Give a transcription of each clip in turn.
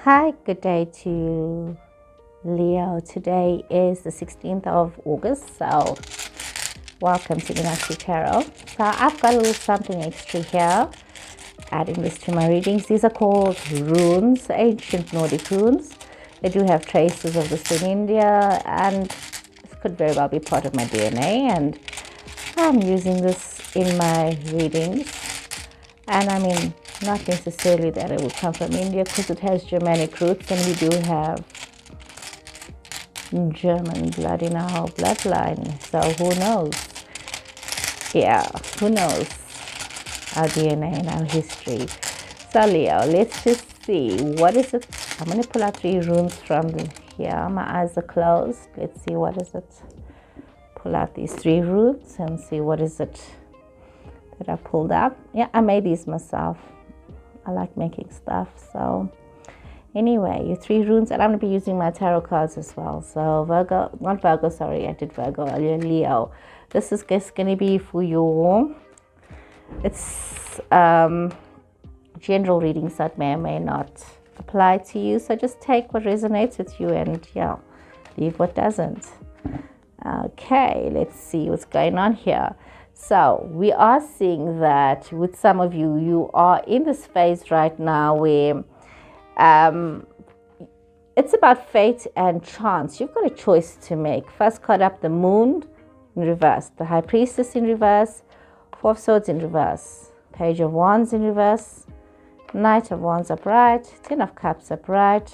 Hi, good day to Leo. Today is the 16th of August, so welcome to Meenakshi Tarot. So I've got a little something extra here, adding this to my readings. These are called runes, ancient Nordic runes. They do have traces of this in India, and this could very well be part of my DNA, and I'm using this in my readings. And I mean, not necessarily that it will come from India, because it has Germanic roots, and we do have German blood in our bloodline. So who knows? Yeah, who knows our DNA and our history. So Leo, let's just see. What is it? I'm going to pull out 3 runes from here. My eyes are closed. Let's see, what is it? Pull out these 3 runes and see what is it that I pulled out. Yeah, I made these myself. I like making stuff. So anyway, your 3 runes, and I'm going to be using my tarot cards as well. So Virgo, not Virgo, sorry, I did Virgo earlier, Leo. This is just going to be for your, it's general readings that may or may not apply to you. So just take what resonates with you and yeah, leave what doesn't. Okay, let's see what's going on here. So we are seeing that with some of you, you are in this phase right now where it's about fate and chance. You've got a choice to make. First card up, the Moon in reverse, the High Priestess in reverse, 4 of Swords in reverse, Page of Wands in reverse, Knight of Wands upright, 10 of Cups upright,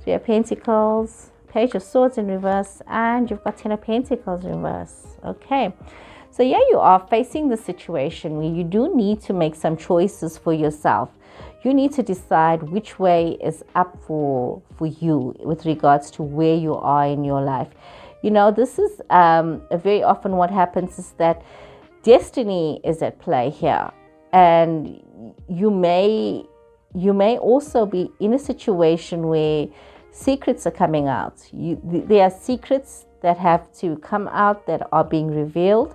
3 of Pentacles, Page of Swords in reverse, and you've got 10 of Pentacles in reverse. Okay. So yeah, you are facing the situation where you do need to make some choices for yourself. You need to decide which way is up for you with regards to where you are in your life. You know, this is very often what happens is that destiny is at play here. And you may also be in a situation where secrets are coming out. There are secrets that have to come out that are being revealed.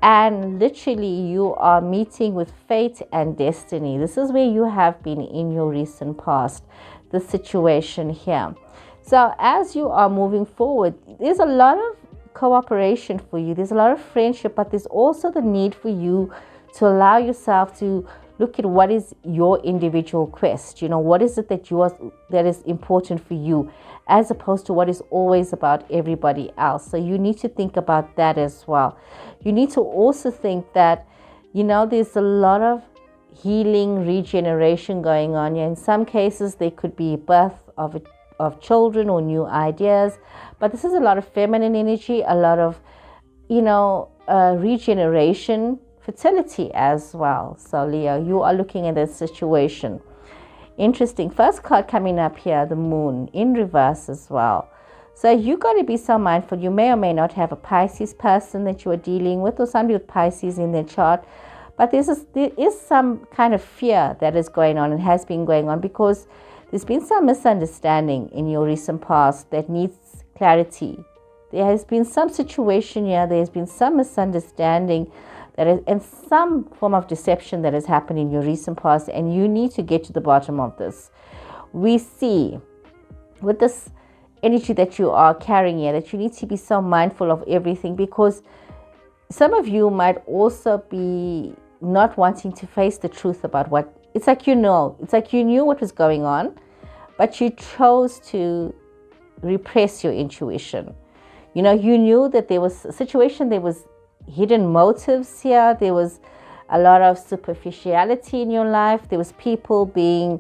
And literally you are meeting with fate and destiny. This is where you have been in your recent past, the situation here. So as you are moving forward, there's a lot of cooperation for you. There's a lot of friendship, but there's also the need for you to allow yourself to look at what is your individual quest. You know, what is it that is important for you, as opposed to what is always about everybody else. So you need to think about that as well. You need to also think that, you know, there's a lot of healing, regeneration going on here. In some cases, there could be birth of children or new ideas, but this is a lot of feminine energy, a lot of, you know, regeneration, fertility as well. So Leo, you are looking at this situation. Interesting. First card coming up here, the Moon in reverse as well. So you got to be so mindful. You may or may not have a Pisces person that you are dealing with, or somebody with Pisces in their chart. But there is some kind of fear that is going on and has been going on, because there's been some misunderstanding in your recent past that needs clarity. There has been some situation here. There has been some misunderstanding that is, and some form of deception that has happened in your recent past, and you need to get to the bottom of this. We see with this energy that you are carrying here that you need to be so mindful of everything, because some of you might also be not wanting to face the truth about what it's like. You knew what was going on, but you chose to repress your intuition. You know, you knew that there was a situation, there was hidden motives here, there was a lot of superficiality in your life, there was people being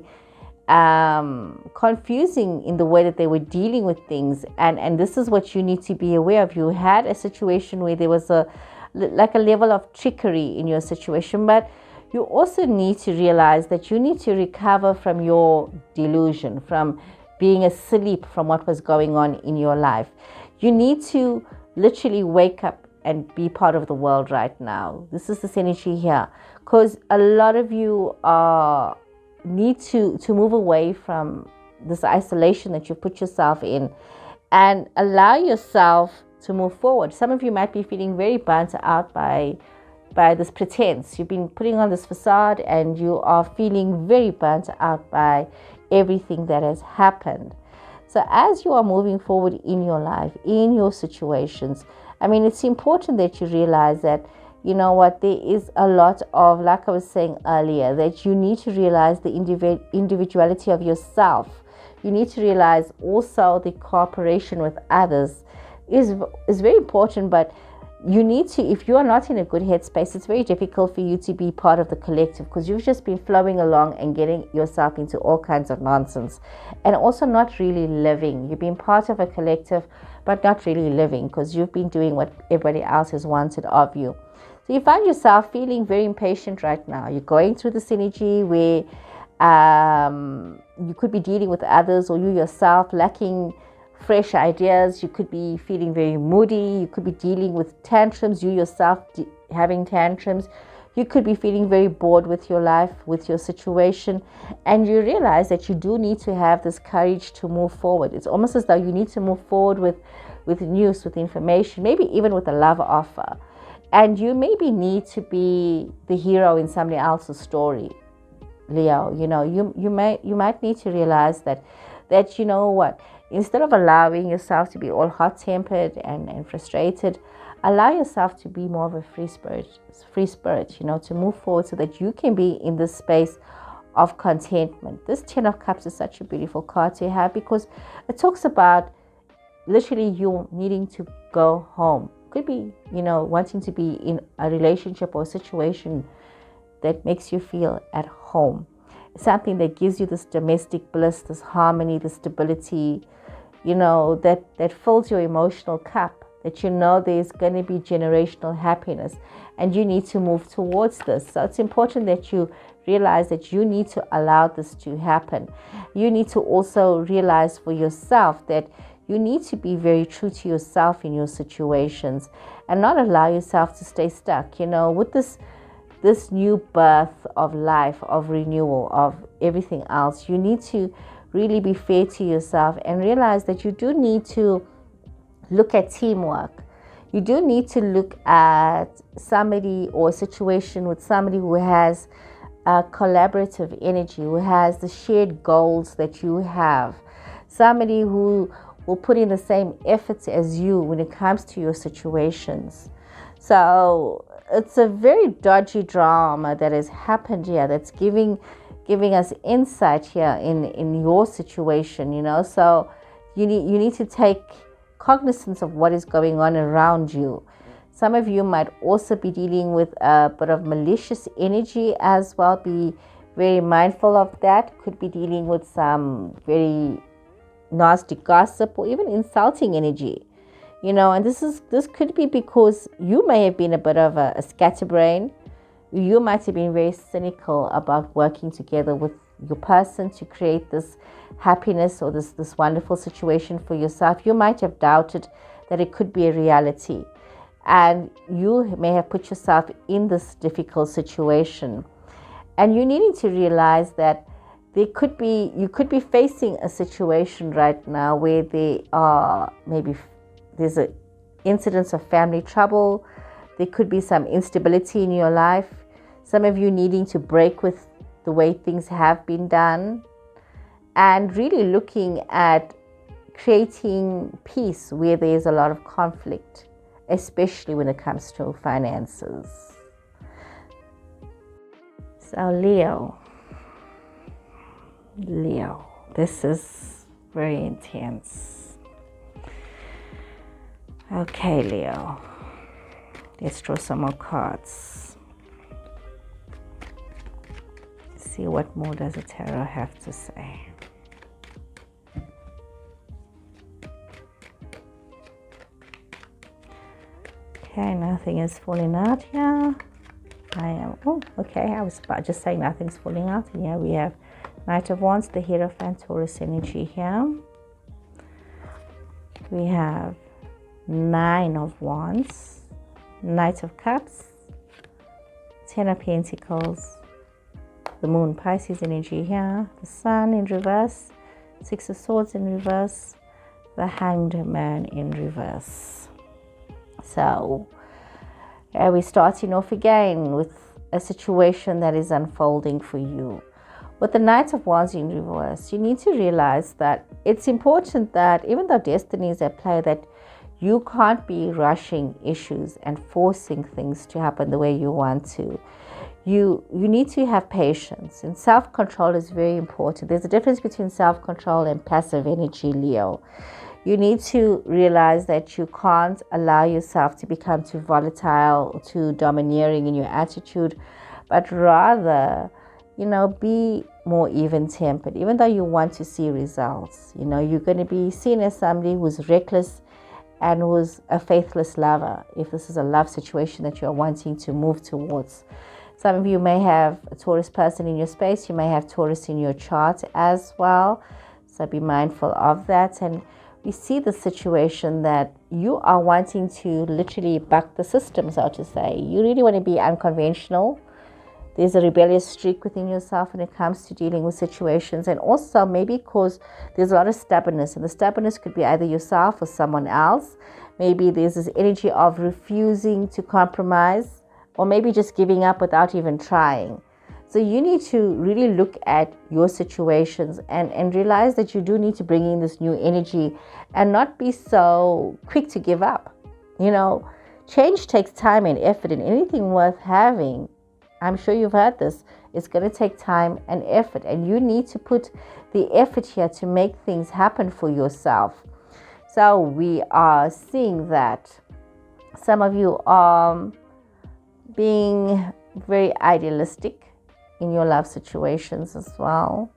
confusing in the way that they were dealing with things, and this is what you need to be aware of. You had a situation where there was a level of trickery in your situation, but you also need to realize that you need to recover from your delusion, from being asleep from what was going on in your life. You need to literally wake up and be part of the world right now. This is this energy here, because a lot of you need to move away from this isolation that you put yourself in and allow yourself to move forward. Some of you might be feeling very burnt out by this pretense. You've been putting on this facade, and you are feeling very burnt out by everything that has happened. So as you are moving forward in your life, in your situations, I mean, it's important that you realize that, you know what, there is a lot of, like I was saying earlier, that you need to realize the individuality of yourself. You need to realize also the cooperation with others is very important, but you need to, if you are not in a good headspace, it's very difficult for you to be part of the collective, because you've just been flowing along and getting yourself into all kinds of nonsense and also not really living. You've been part of a collective but not really living, because you've been doing what everybody else has wanted of you. So you find yourself feeling very impatient right now. You're going through this energy where you could be dealing with others, or you yourself lacking fresh ideas. You could be feeling very moody. You could be dealing with tantrums, you yourself having tantrums. You could be feeling very bored with your life, with your situation, and you realize that you do need to have this courage to move forward. It's almost as though you need to move forward with news, with information, maybe even with a love offer. And you maybe need to be the hero in somebody else's story, Leo. You know, you might need to realize that you know what, instead of allowing yourself to be all hot-tempered and frustrated, allow yourself to be more of a free spirit, you know, to move forward so that you can be in this space of contentment. This 10 of Cups is such a beautiful card to have, because it talks about literally you needing to go home. Could be, you know, wanting to be in a relationship or a situation that makes you feel at home. Something that gives you this domestic bliss, this harmony, this stability, you know, that fills your emotional cup, that you know there's going to be generational happiness, and you need to move towards this. So it's important that you realize that you need to allow this to happen. You need to also realize for yourself that you need to be very true to yourself in your situations and not allow yourself to stay stuck, you know, with this new birth of life, of renewal, of everything else. You need to really be fair to yourself and realize that you do need to look at teamwork. You do need to look at somebody or a situation with somebody who has a collaborative energy, who has the shared goals that you have, somebody who will put in the same efforts as you when it comes to your situations. So it's a very dodgy drama that has happened here, that's giving us insight here in your situation, you know. So you need to take cognizance of what is going on around you. Some of you might also be dealing with a bit of malicious energy as well. Be very mindful of that. Could be dealing with some very nasty gossip or even insulting energy, you know. And this could be because you may have been a bit of a scatterbrain. You might have been very cynical about working together with your person to create this happiness or this wonderful situation for yourself. You might have doubted that it could be a reality, and you may have put yourself in this difficult situation. And you needing to realize that you could be facing a situation right now where there's an incidence of family trouble. There could be some instability in your life. Some of you needing to break with the way things have been done, and really looking at creating peace where there's a lot of conflict, especially when it comes to finances. So Leo, this is very intense. Okay, Leo, let's draw some more cards. See what more does the tarot have to say. Okay, nothing is falling out here. I was about just saying nothing's falling out. And here we have Knight of Wands, the Hierophant, Taurus energy here. We have 9 of Wands, Knight of Cups, 10 of Pentacles, the Moon, Pisces energy here, the Sun in reverse, 6 of Swords in reverse, the Hanged Man in reverse. So we're starting off again with a situation that is unfolding for you, With the Knight of Wands in reverse, you need to realize that it's important that even though destiny is at play, that you can't be rushing issues and forcing things to happen the way you want to. You need to have patience, and self-control is very important. There's a difference between self-control and passive energy, Leo. You need to realize that you can't allow yourself to become too volatile, too domineering in your attitude, but rather, be more even-tempered. Even though you want to see results, you're going to be seen as somebody who's reckless and who's a faithless lover, if this is a love situation that you're wanting to move towards. Some of you may have a Taurus person in your space. You may have Taurus in your chart as well. So be mindful of that. And we see the situation that you are wanting to literally buck the system, so to say. You really want to be unconventional. There's a rebellious streak within yourself when it comes to dealing with situations. And also maybe because there's a lot of stubbornness. And the stubbornness could be either yourself or someone else. Maybe there's this energy of refusing to compromise, or maybe just giving up without even trying. So you need to really look at your situations and realize that you do need to bring in this new energy and not be so quick to give up. Change takes time and effort, and anything worth having, I'm sure you've heard this, it's going to take time and effort, and you need to put the effort here to make things happen for yourself. So we are seeing that some of you are being very idealistic in your love situations as well.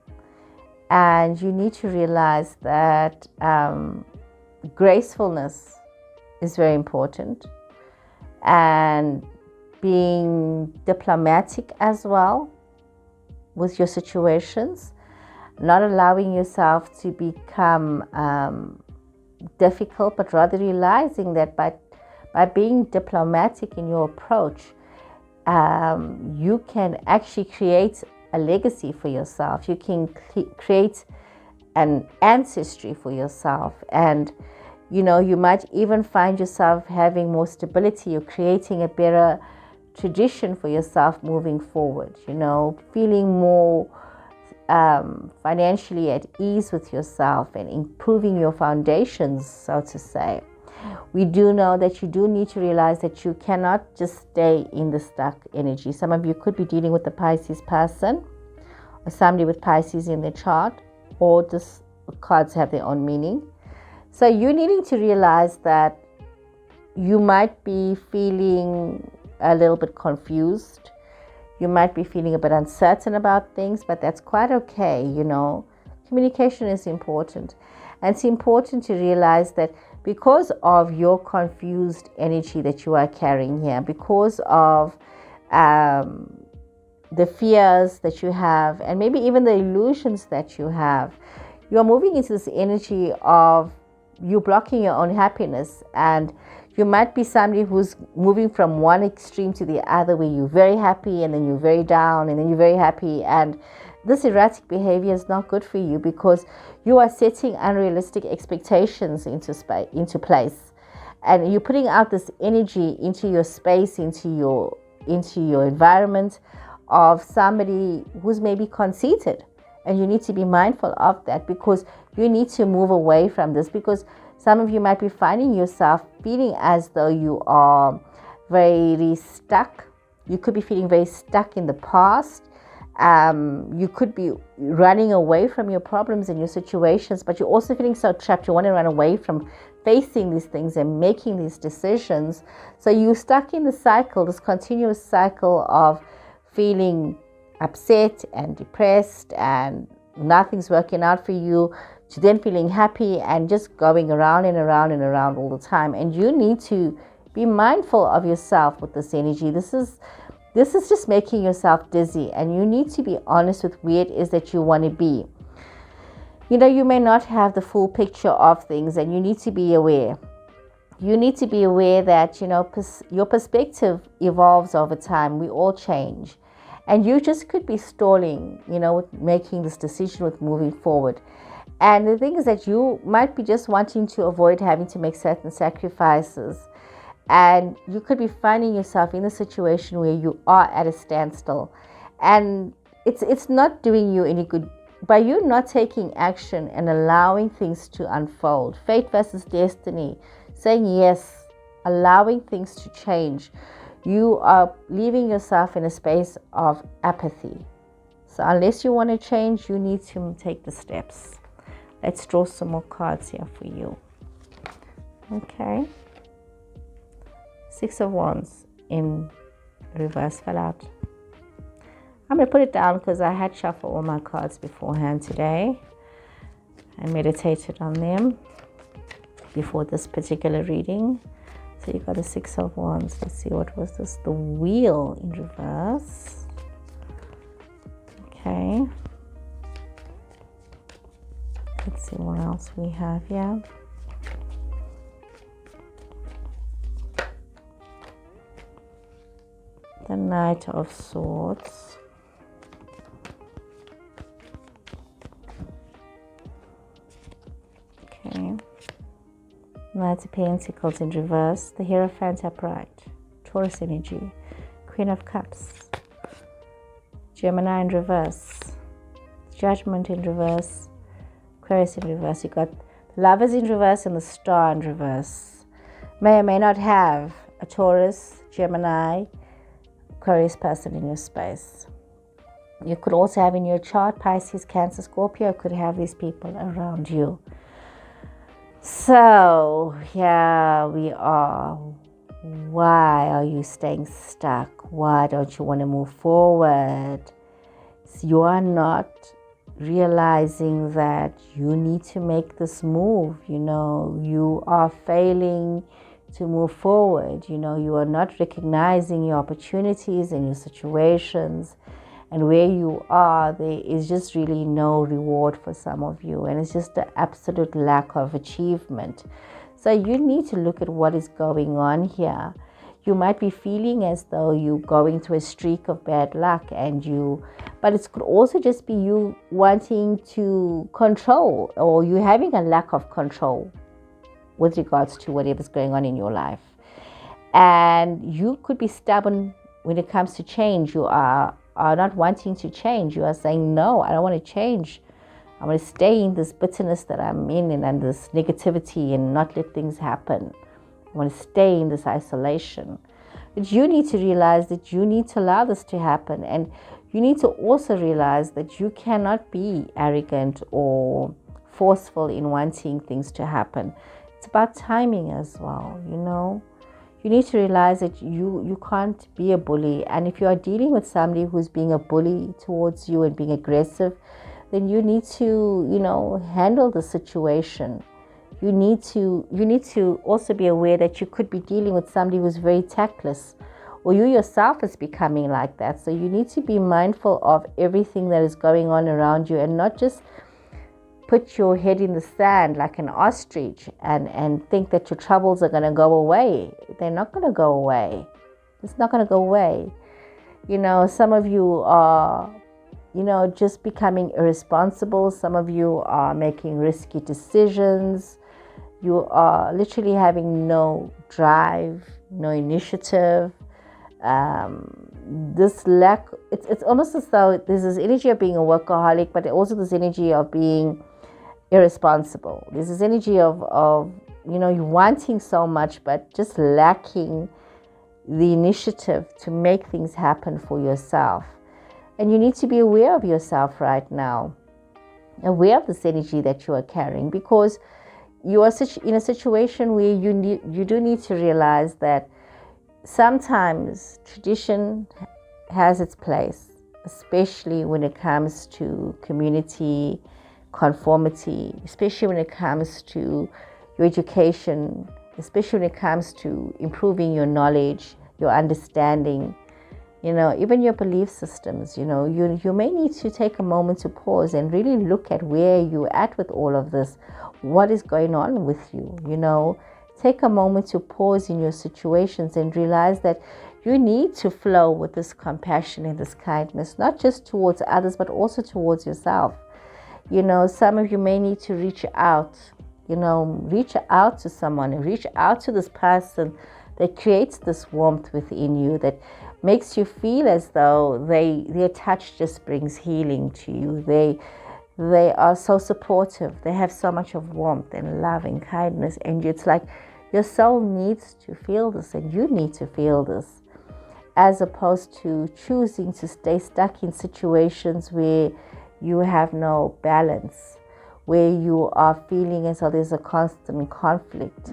And you need to realize that gracefulness is very important, and being diplomatic as well with your situations, not allowing yourself to become difficult, but rather realizing that by being diplomatic in your approach, you can actually create a legacy for yourself. You can create an ancestry for yourself, and you might even find yourself having more stability. You're creating a better tradition for yourself moving forward, feeling more financially at ease with yourself and improving your foundations, so to say. We do know that you do need to realize that you cannot just stay in the stuck energy. Some of you could be dealing with a Pisces person, or somebody with Pisces in their chart, or just cards have their own meaning. So you're needing to realize that you might be feeling a little bit confused. You might be feeling a bit uncertain about things, but that's quite okay. Communication is important. And it's important to realize that because of your confused energy that you are carrying here, because of the fears that you have, and maybe even the illusions that you have, you are moving into this energy of you blocking your own happiness. And you might be somebody who's moving from one extreme to the other, where you're very happy and then you're very down and then you're very happy. And this erratic behavior is not good for you, because you are setting unrealistic expectations into place, and you're putting out this energy into your space, into your environment, of somebody who's maybe conceited. And you need to be mindful of that, because you need to move away from this, because some of you might be finding yourself feeling as though you are very stuck. You could be feeling very stuck in the past. You could be running away from your problems and your situations, but you're also feeling so trapped. You want to run away from facing these things and making these decisions. So you're stuck in the cycle, this continuous cycle of feeling upset and depressed and nothing's working out for you, to then feeling happy and just going around and around and around all the time. And you need to be mindful of yourself with this energy. This is just making yourself dizzy, and you need to be honest with where it is that you want to be. You may not have the full picture of things, and you need to be aware. You need to be aware that, your perspective evolves over time. We all change. And you just could be stalling, with making this decision with moving forward. And the thing is that you might be just wanting to avoid having to make certain sacrifices. And you could be finding yourself in a situation where you are at a standstill. And it's not doing you any good. By you not taking action and allowing things to unfold, fate versus destiny, saying yes, allowing things to change, you are leaving yourself in a space of apathy. So unless you want to change, you need to take the steps. Let's draw some more cards here for you. Okay. Six of Wands in reverse fell out. I'm going to put it down because I had shuffled all my cards beforehand today. I meditated on them before this particular reading. So you got the Six of Wands. Let's see, what was this? The Wheel in reverse. Okay. Let's see what else we have here. The Knight of Swords. Okay. Knight of Pentacles in reverse. The Hierophant upright. Taurus energy. Queen of Cups. Gemini in reverse. Judgment in reverse. Aquarius in reverse. You got Lovers in reverse and the Star in reverse. May or may not have a Taurus, Gemini, Aquarius person in your space. You could also have in your chart Pisces, Cancer, Scorpio. You could have these people around you. So here we are. Why are you staying stuck? Why don't you want to move forward? So you are not realizing that you need to make this move. You are failing to move forward. You are not recognizing your opportunities and your situations, and where you are, there is just really no reward for some of you, and it's just the absolute lack of achievement. So you need to look at what is going on here. You might be feeling as though you're going through a streak of bad luck, but it could also just be you wanting to control, or you having a lack of control with regards to whatever's going on in your life. And you could be stubborn when it comes to change. You are not wanting to change. You are saying, no, I don't want to change. I want to stay in this bitterness that I'm in and this negativity and not let things happen. I want to stay in this isolation. But you need to realize that you need to allow this to happen. And you need to also realize that you cannot be arrogant or forceful in wanting things to happen. It's about timing as well, You need to realize that you can't be a bully. And if you are dealing with somebody who's being a bully towards you and being aggressive, then you need to, handle the situation. You need to also be aware that you could be dealing with somebody who's very tactless, or you yourself is becoming like that. So you need to be mindful of everything that is going on around you, and not just put your head in the sand like an ostrich and think that your troubles are going to go away. They're not going to go away. It's not going to go away. Some of you are, just becoming irresponsible. Some of you are making risky decisions. You are literally having no drive, no initiative. This lack, it's almost as though there's this energy of being a workaholic, but also this energy of being irresponsible. There's this energy of you wanting so much, but just lacking the initiative to make things happen for yourself. And you need to be aware of yourself right now, aware of this energy that you are carrying, because you are in a situation where you do need to realize that sometimes tradition has its place, especially when it comes to community conformity, especially when it comes to your education, especially when it comes to improving your knowledge, your understanding, even your belief systems. You may need to take a moment to pause and really look at where you're at with all of this. What is going on with you? Take a moment to pause in your situations and realize that you need to flow with this compassion and this kindness, not just towards others, but also towards yourself. Some of you may need to reach out, reach out to someone, reach out to this person that creates this warmth within you that makes you feel as though their touch just brings healing to you. They are so supportive. They have so much of warmth and love and kindness, and it's like your soul needs to feel this, and you need to feel this, as opposed to choosing to stay stuck in situations where you have no balance, where you are feeling as though there's a constant conflict,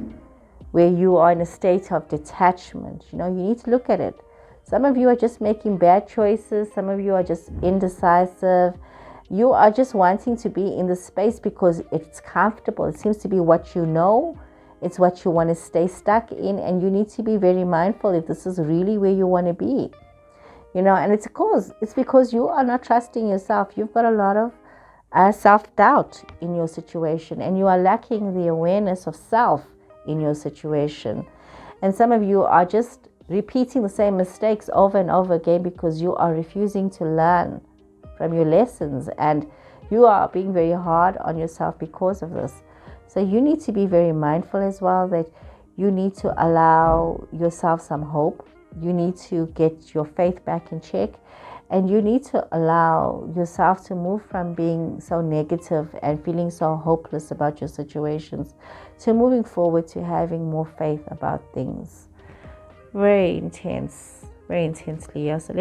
where you are in a state of detachment. You need to look at it. Some of you are just making bad choices. Some of you are just indecisive. You are just wanting to be in the space because it's comfortable. It seems to be what you know. It's what you want to stay stuck in. And you need to be very mindful if this is really where you want to be. And it's because you are not trusting yourself. You've got a lot of self-doubt in your situation, and you are lacking the awareness of self in your situation. And some of you are just repeating the same mistakes over and over again because you are refusing to learn from your lessons, and you are being very hard on yourself because of this. So you need to be very mindful as well that you need to allow yourself some hope. You need to get your faith back in check, and you need to allow yourself to move from being so negative and feeling so hopeless about your situations to moving forward to having more faith about things. Very intense, Leo. So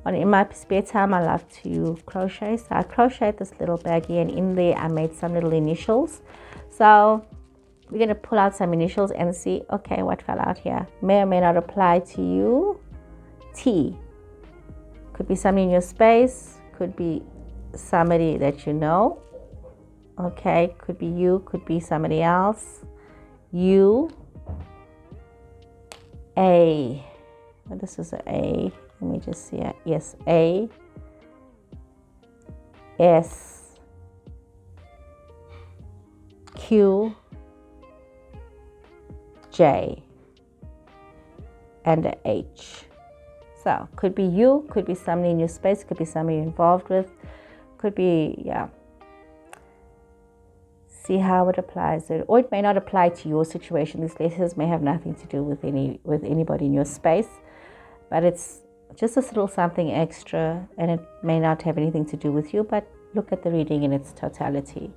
in my spare time, I love to crochet. So I crocheted this little baggie, and in there I made some little initials. So we're going to pull out some initials and see, okay, what fell out here. May or may not apply to you. T. Could be somebody in your space. Could be somebody that you know. Okay, could be you. Could be somebody else. U. A. Oh, this is an A. Let me just see it. Yes, A. S. Q. J. And a H. So could be you, could be somebody in your space, could be somebody you're involved with, could be, yeah. See how it applies, or it may not apply to your situation. These letters may have nothing to do with anybody in your space, but it's just a little something extra, and it may not have anything to do with you. But look at the reading in its totality.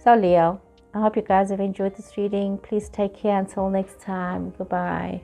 So Leo, I hope you guys have enjoyed this reading. Please take care until next time. Goodbye.